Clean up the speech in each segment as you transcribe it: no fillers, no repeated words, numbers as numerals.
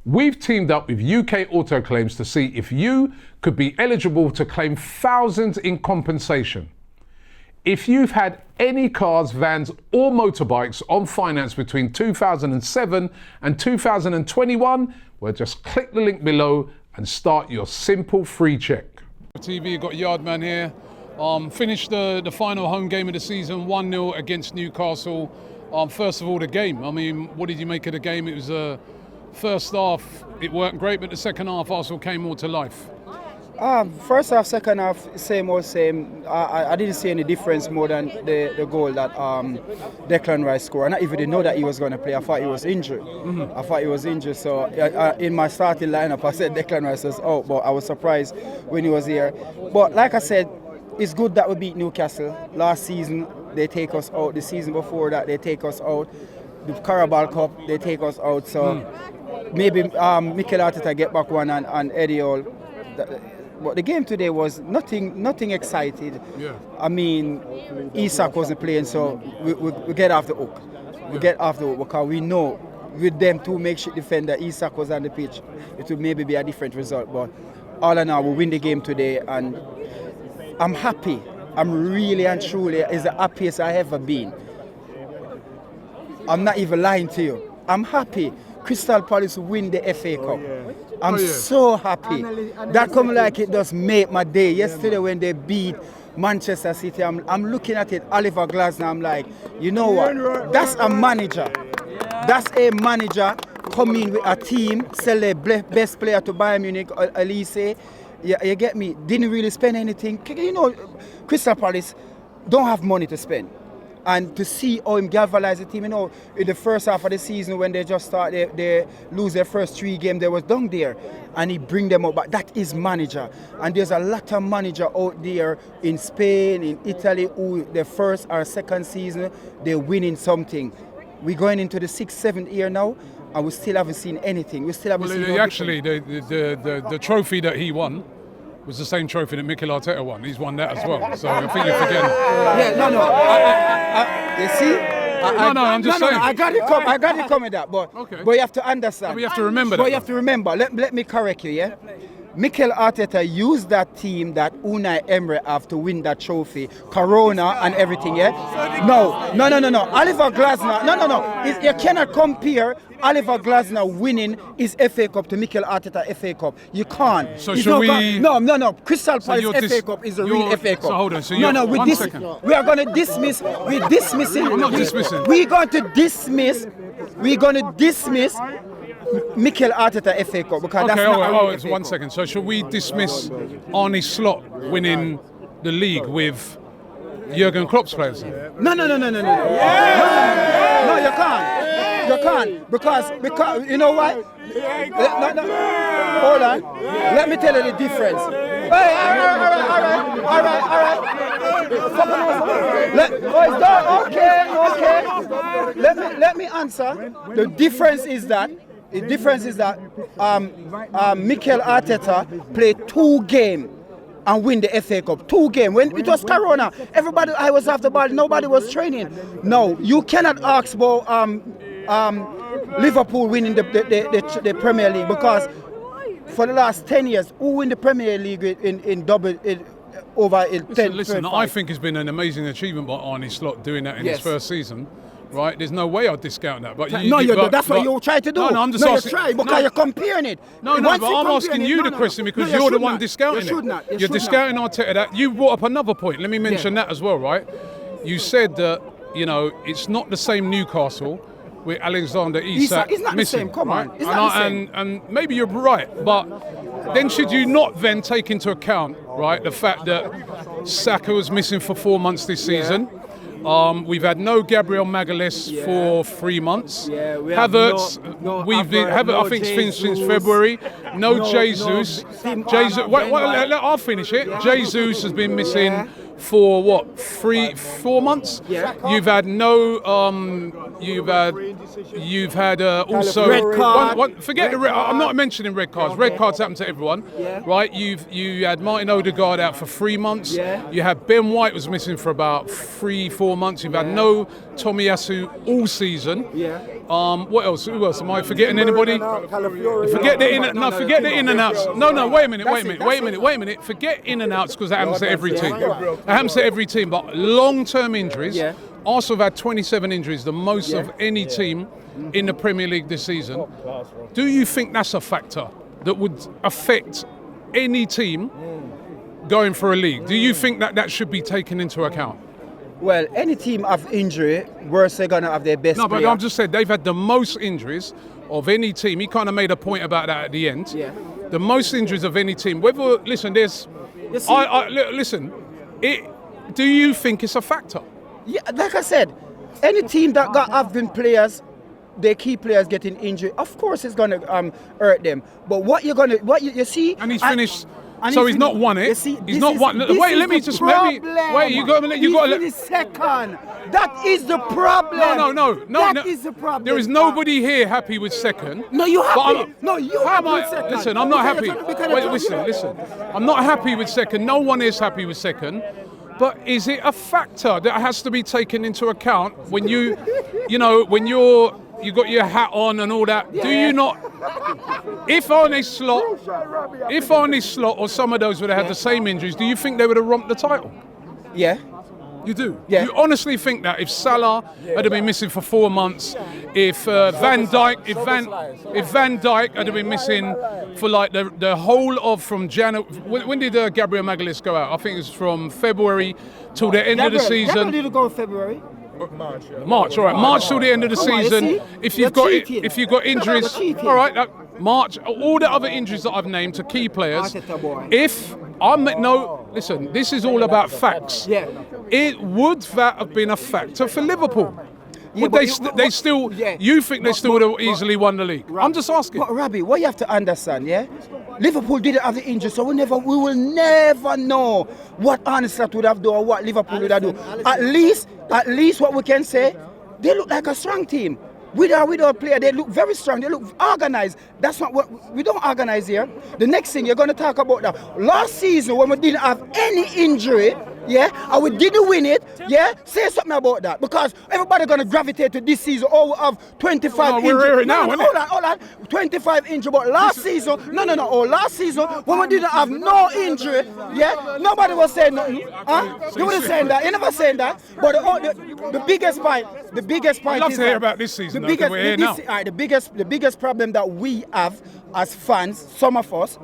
We've teamed up with UK Auto Claims to see if you could be eligible to claim thousands in compensation. If you've had any cars, vans or motorbikes on finance between 2007 and 2021, well, just click the link below and start your simple free check. TV, got Yardman here. Finished the final home game of the season, 1-0 against Newcastle. First of all, the game. I mean, what did you make of the game? It was first half, it worked great, but the second half, Arsenal came more to life. First half, second half, same old same. I didn't see any difference more than the goal that Declan Rice scored. And I even didn't know that he was going to play. I thought he was injured. I thought he was injured. So in my starting lineup, I said Declan Rice was out, but I was surprised when he was here. But like I said, it's good that we beat Newcastle. Last season, they take us out. The season before that, they take us out. The Carabao Cup, they take us out. So maybe Mikel Arteta get back one and Eddie Hall. But the game today was nothing excited. Yeah. I mean, Isak wasn't playing, so we get off the hook. We get off the hook because we know with them two makeshift defender, Isak was on the pitch, it would maybe be a different result. But all in all, we win the game today, and I'm happy. I'm really and truly is the happiest I ever been. I'm not even lying to you. I'm happy. Crystal Palace win the FA Cup. I'm so happy. That come like it does make my day. Yesterday when they beat Manchester City, I'm looking at it, Oliver Glasner, I'm like, you know what? That's a manager. That's a manager coming with a team, sell their best player to Bayern Munich, Elise. You get me? Didn't really spend anything. You know, Crystal Palace don't have money to spend. And to see how him galvanize the team, you know, in the first half of the season when they just start, they lose their first 3 games, they was down there, and he bring them up. But that is manager, and there's a lot of manager out there in Spain, in Italy, who the first or second season they're winning something. We're going into the 6th, 7th year now, and we still haven't seen anything. We still haven't seen. Actually, the trophy that he won was the same trophy that Mikel Arteta won. He's won that as well. So I think you're forgetting. Yeah, no. You see? I'm just saying. I got it coming that, but you have to understand. But you have to remember that. But you have to remember. Let me correct you, yeah. Mikel Arteta used that team that Unai Emery have to win that trophy, Corona and everything, yeah? No. Oliver Glasner, no. You cannot compare Oliver Glasner winning his FA Cup to Mikel Arteta FA Cup. You can't. So should we... No. Crystal Palace FA Cup is a real FA Cup. So hold on. So one second. We are going to dismiss... We're dismissing... I'm not dismissing. We're going to dismiss Mikel Arteta FA Cup because that's not it's 1 second. So should we dismiss Arne Slot winning the league with Jurgen Klopp's players? No. No, you can't. You can't because you know what? No. Hold on. Let me tell you the difference. Hey, all right. Okay. Let me answer. The difference is that Mikel Arteta played 2 games and win the FA Cup. 2 games. When it was Corona, everybody, I was off the ball, nobody was training. No, you cannot ask about Liverpool winning the Premier League because for the last 10 years, who win the Premier League in double over in 10? Listen, I think it's been an amazing achievement by Arne Slot doing that in his first season. Right, there's no way I'd discount that. But that's what you try to do. No, I'm just asking. You try because you're comparing it. But I'm asking you the question because you're the one discounting it. You're discounting Arteta. That you brought up another point. Let me mention that as well, right? You said that it's not the same Newcastle with Alexander Isak it's not missing. The same. Come on, right? It's not the same. And maybe you're right, but then should you not then take into account, right, the fact that Saka was missing for 4 months this season? We've had no Gabriel Magalhaes for 3 months. Yeah, Havertz, I think it's finished since February. No Jesus. I'll finish it. Jesus has been missing for 4 months? Yeah. You've had no You've had also Red card. forget the red. I'm not mentioning red cards. Red cards happen to everyone, right? You had Martin Odegaard out for 3 months. You had Ben White was missing for about 3-4 months. You've had no Tomiyasu all season. What else? Who else? Am I forgetting anybody? Forget the in and outs. No. Wait a minute. Forget in and outs because that happens to every team. That happens to every team. But long-term injuries. Arsenal have had 27 injuries, the most of any team in the Premier League this season. Do you think that's a factor that would affect any team going for a league? Do you think that should be taken into account? Well, any team have injury, worse they're going to have their best No, but player. I've just said they've had the most injuries of any team. He kind of made a point about that at the end. The most injuries of any team. Whether, listen, there's... listen, do you think it's a factor? Yeah, like I said, any team that got having players, their key players getting injured, of course it's going to hurt them. But you see... And he's finished... So he's not won it. He's not won. Wait, let me just maybe. Wait, you got to let. Second. That is the problem. No. That is the problem. There is nobody here happy with second. No, you happy. No, you happy with second. Listen, I'm not happy. Wait, listen. I'm not happy with second. No one is happy with second. But is it a factor that has to be taken into account when you got your hat on and all that? Do you not? If Arne Slot or some of those would have had the same injuries, do you think they would have romped the title? Yeah. You do? Yeah. You honestly think that if Salah had been missing for 4 months, if Van Dijk had been missing for like the whole of from January, when did Gabriel Magalhaes go out? I think it was from February till the end of the season. Gabriel didn't go in February. March, all right. March till the end of the season. If you've got injuries, all right. March, all the other injuries that I've named to key players. Listen, this is all about facts. Would that have been a factor for Liverpool? Would you think they still would have easily won the league? I'm just asking. But Robbie, what you have to understand, Liverpool didn't have the injury, so we will never know what Arne Slot would have done or what Liverpool would have done. At least what we can say, they look like a strong team. With our player, they look very strong. They look organized. That's not what we don't organize here. The next thing you're going to talk about that last season when we didn't have any injury, and we didn't win it, say something about that because everybody going to gravitate to this season. Oh, we have 25 injuries. We're here now, hold on. 25 injuries, but last season, last season when we didn't have no injury, nobody was saying nothing. You wouldn't saying that. You never saying that. But the biggest point I'd love is to hear about this season. The biggest problem that we have as fans, some of us,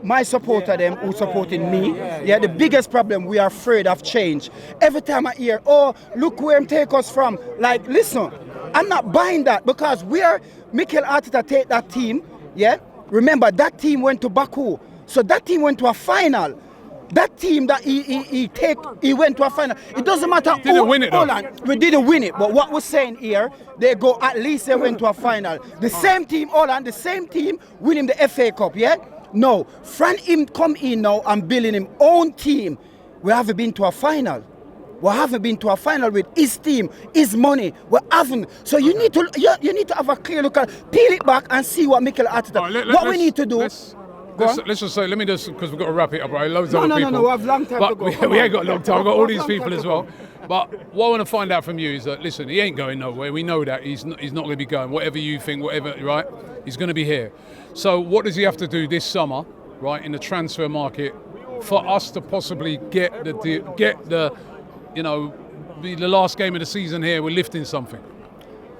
my supporter, them who supporting me, the biggest problem, we are afraid of change. Every time I hear, oh, look where him take us from. Like, listen, I'm not buying that because Mikel Arteta take that team, remember that team went to Baku. So that team went to a final. That team that he went to a final. It doesn't matter. We didn't win it. Hold on, we didn't win it. But what we're saying here, at least they went to a final. The same team winning the FA Cup. No, Fran him come in now and building him own team. We haven't been to a final. We haven't been to a final with his team, his money. We haven't. So you need to have a clear look at, peel it back and see what Mikel Arteta. We need to do. Let's just say, because we've got to wrap it up, right? Loads of other people. No, we have a long time to go. We ain't got a long time. We've got all these people as well. But what I want to find out from you is that, listen, he ain't going nowhere. We know that. He's not going to be going. Whatever you think, right? He's going to be here. So what does he have to do this summer, right, in the transfer market for us to possibly get the last game of the season here, we're lifting something?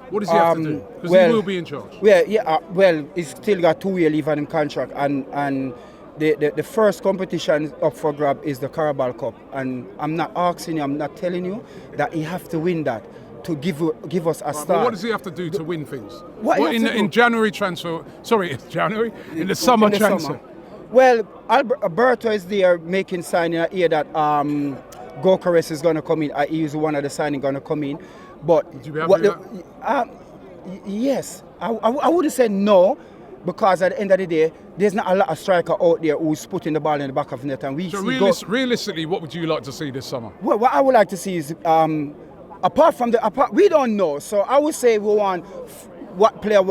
What does he have to do? Because he will be in charge. He's still got 2 years left on his contract, and the first competition up for grab is the Carabao Cup, and I'm not asking you, I'm not telling you that he have to win that to give us a start. But what does he have to do to win things? In January transfer? Sorry, January in the summer transfer. Well, Alberto is there making signing. I hear that Gokares is going to come in. He's one of the signing going to come in. But would you be happy with that? Yes, I wouldn't say no, because at the end of the day, there's not a lot of striker out there who's putting the ball in the back of the net. And realistically, what would you like to see this summer? Well, what I would like to see is apart from we don't know. So I would say we want what player.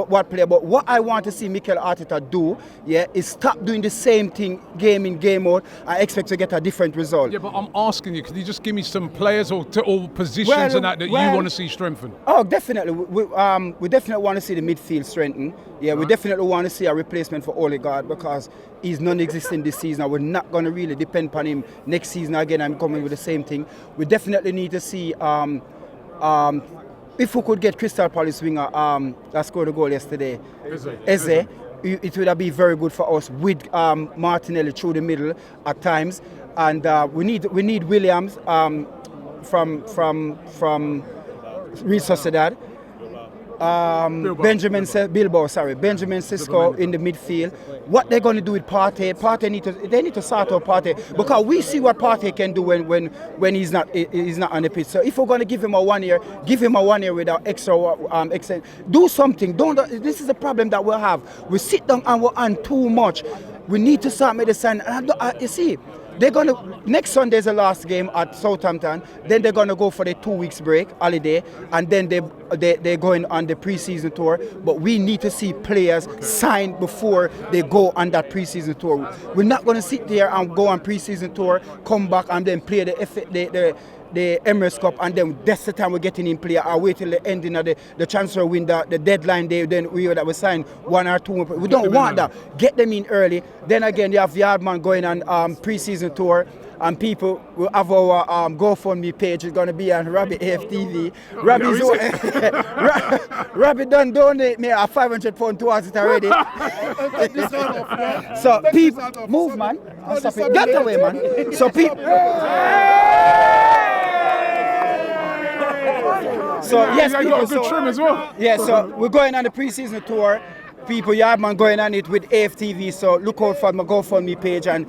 But what I want to see Mikel Arteta do, is stop doing the same thing game in, game out. I expect to get a different result. Yeah, but I'm asking you, could you just give me some players or positions that you want to see strengthened? Oh, definitely. We definitely want to see the midfield strengthened. Yeah, we definitely want to see a replacement for Odegaard because he's non-existent this season. We're not going to really depend on him next season again. I'm coming with the same thing. We definitely need to see if we could get Crystal Palace winger that scored a goal yesterday, Eze, it would have been very good for us with Martinelli through the middle at times. And we need Williams from Real Sociedad. Benjamin Sesko in the midfield. What they're going to do with Partey need to start out Partey because we see what Partey can do when he's not on the pitch. So if we're going to give him a 1 year, give him a 1 year without extra. Do something. This is the problem that we'll have. We sit down and we're on too much. We need to start medicine. You see. They're going to, next Sunday is the last game at Southampton, then they're going to go for the 2 weeks break, holiday, and then they're going on the pre-season tour. But we need to see players signed before they go on that pre-season tour. We're not going to sit there and go on pre-season tour, come back and then play the Emirates Cup, and then that's the time we're getting in play. I wait till the ending of the transfer window, the deadline day, then we sign 1 or 2 more. We don't want that. Get them in early. Then again, you have Yardman going on pre-season tour, and people will have our GoFundMe page. It's going to be on Rabbit AFTV. Rabbit done donate me a £500 towards it already. So people, move man. Stop it. Get away man. So people. So yes, people, got a good trim as well. Yeah, so we're going on the pre-season tour. People, Yardman going on it with AFTV. So look out for my GoFundMe page and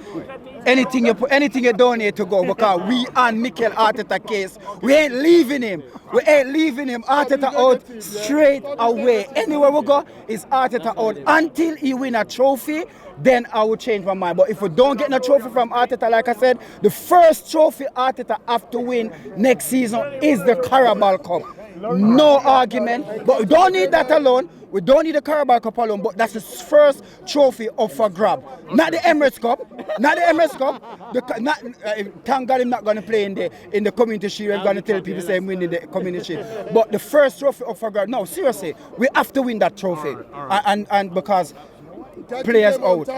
anything you donate to go because we on Mikel Arteta case. We ain't leaving him. Arteta out straight away. Anywhere we go is Arteta out until he win a trophy. Then I will change my mind. But if we don't get a trophy from Arteta, like I said, the first trophy Arteta have to win next season is the Carabao Cup. No argument. But we don't need that alone. We don't need the Carabao Cup alone. But that's the first trophy up for grab. Not the Emirates Cup. Thank God I'm not going to play in the Community Shield. I'm going to tell people say I'm winning the Community Shield. But the first trophy up for grab. No, seriously, we have to win that trophy. And because players out.